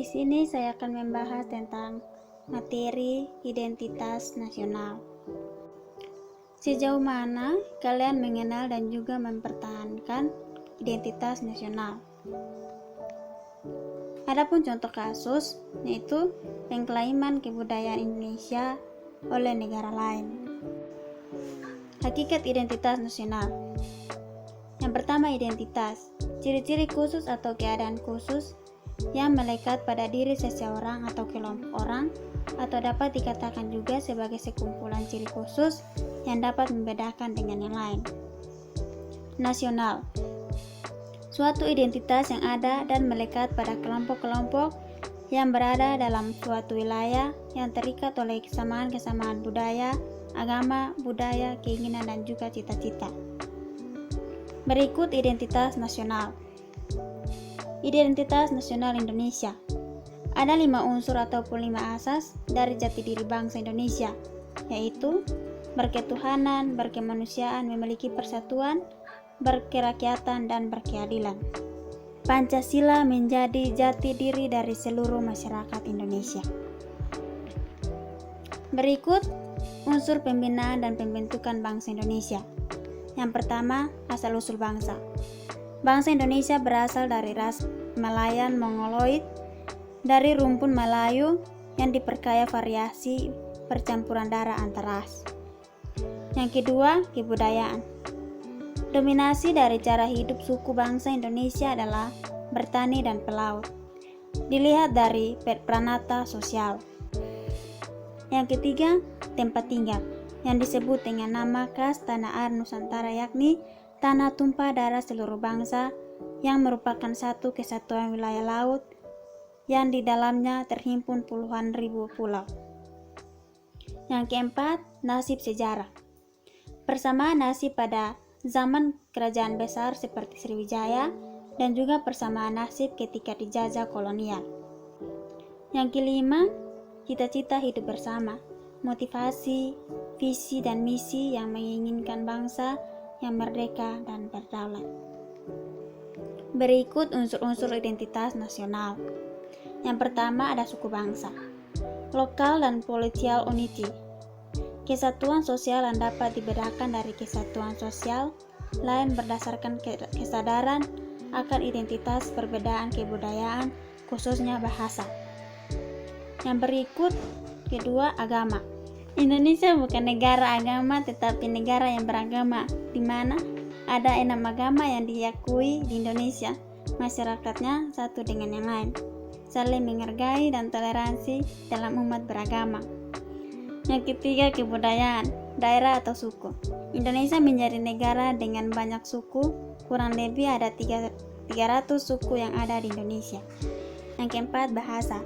Di sini saya akan membahas tentang materi identitas nasional. Sejauh mana kalian mengenal dan juga mempertahankan identitas nasional? Adapun contoh kasus, yaitu pengklaiman kebudayaan Indonesia oleh negara lain. Hakikat identitas nasional. Yang pertama, identitas. Ciri-ciri khusus atau keadaan khusus yang melekat pada diri seseorang atau kelompok orang, atau dapat dikatakan juga sebagai sekumpulan ciri khusus yang dapat membedakan dengan yang lain. Nasional. Suatu identitas yang ada dan melekat pada kelompok-kelompok yang berada dalam suatu wilayah yang terikat oleh kesamaan-kesamaan budaya, agama, budaya, keinginan, dan juga cita-cita. Berikut identitas nasional. Identitas nasional Indonesia. Ada 5 unsur ataupun 5 asas dari jati diri bangsa Indonesia, yaitu berketuhanan, berkemanusiaan, memiliki persatuan, berkerakyatan, dan berkeadilan. Pancasila menjadi jati diri dari seluruh masyarakat Indonesia. Berikut unsur pembinaan dan pembentukan bangsa Indonesia. Yang pertama, asal-usul bangsa. Bangsa Indonesia berasal dari ras Malayan Mongoloid, dari rumpun Melayu yang diperkaya variasi percampuran darah antar ras. Yang kedua, kebudayaan. Dominasi dari cara hidup suku bangsa Indonesia adalah bertani dan pelaut. Dilihat dari pranata sosial. Yang ketiga, tempat tinggal, yang disebut dengan nama khas tanah air Nusantara, yakni tanah tumpah darah seluruh bangsa yang merupakan satu kesatuan wilayah laut yang di dalamnya terhimpun puluhan ribu pulau. Yang keempat, nasib sejarah. Persamaan nasib pada zaman kerajaan besar seperti Sriwijaya dan juga persamaan nasib ketika dijajah kolonial. Yang kelima, cita-cita hidup bersama. Motivasi, visi, dan misi yang menginginkan bangsa yang merdeka dan berdaulat. Berikut unsur-unsur identitas nasional. Yang pertama ada suku bangsa. Lokal dan political unity. Kesatuan sosial yang dapat dibedakan dari kesatuan sosial lain berdasarkan kesadaran akan identitas perbedaan kebudayaan, khususnya bahasa. Yang berikut, kedua, agama. Indonesia bukan negara agama tetapi negara yang beragama, di mana ada 6 agama yang diakui di Indonesia. Masyarakatnya satu dengan yang lain, saling menghargai dan toleransi dalam umat beragama. Yang ketiga, kebudayaan, daerah atau suku. Indonesia menjadi negara dengan banyak suku, kurang lebih ada 300 suku yang ada di Indonesia. Yang keempat, bahasa.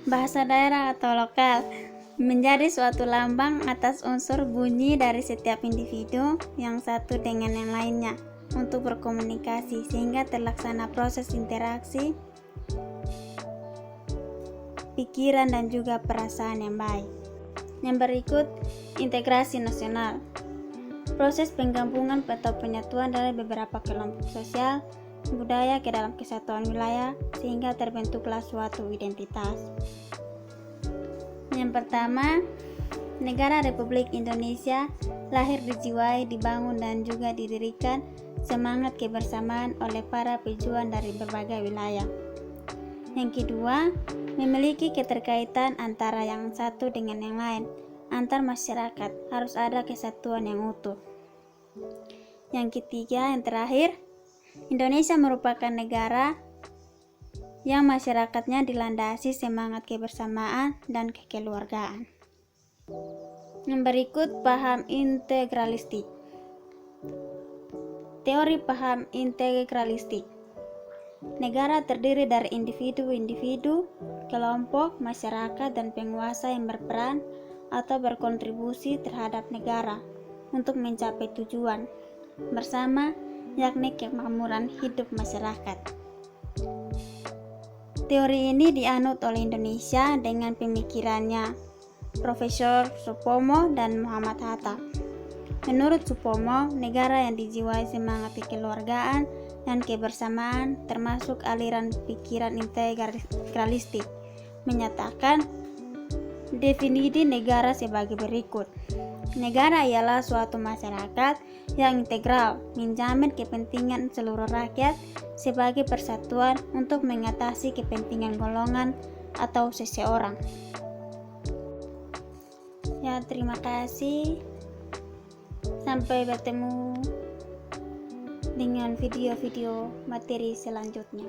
Bahasa daerah atau lokal menjadi suatu lambang atas unsur bunyi dari setiap individu yang satu dengan yang lainnya untuk berkomunikasi sehingga terlaksana proses interaksi pikiran dan juga perasaan yang baik. Yang berikut, integrasi nasional. Proses penggabungan atau penyatuan dari beberapa kelompok sosial budaya ke dalam kesatuan wilayah sehingga terbentuklah suatu identitas. Yang pertama, negara Republik Indonesia lahir dijiwai, dibangun dan juga didirikan semangat kebersamaan oleh para pejuang dari berbagai wilayah. Yang kedua, memiliki keterkaitan antara yang satu dengan yang lain. Antar masyarakat harus ada kesatuan yang utuh. Yang ketiga, yang terakhir, Indonesia merupakan negara yang masyarakatnya dilandasi semangat kebersamaan dan kekeluargaan. Yang berikut, paham integralistik. Teori paham integralistik. Negara terdiri dari individu-individu, kelompok, masyarakat, dan penguasa yang berperan atau berkontribusi terhadap negara untuk mencapai tujuan bersama, yakni kemakmuran hidup masyarakat. Teori ini dianut oleh Indonesia dengan pemikirannya Profesor Supomo dan Muhammad Hatta. Menurut Supomo, negara yang dijiwai semangat kekeluargaan dan kebersamaan, termasuk aliran pikiran integralistik, menyatakan definisi negara sebagai berikut. Negara ialah suatu masyarakat yang integral, menjamin kepentingan seluruh rakyat sebagai persatuan untuk mengatasi kepentingan golongan atau seseorang. Ya, terima kasih. Sampai bertemu dengan video-video materi selanjutnya.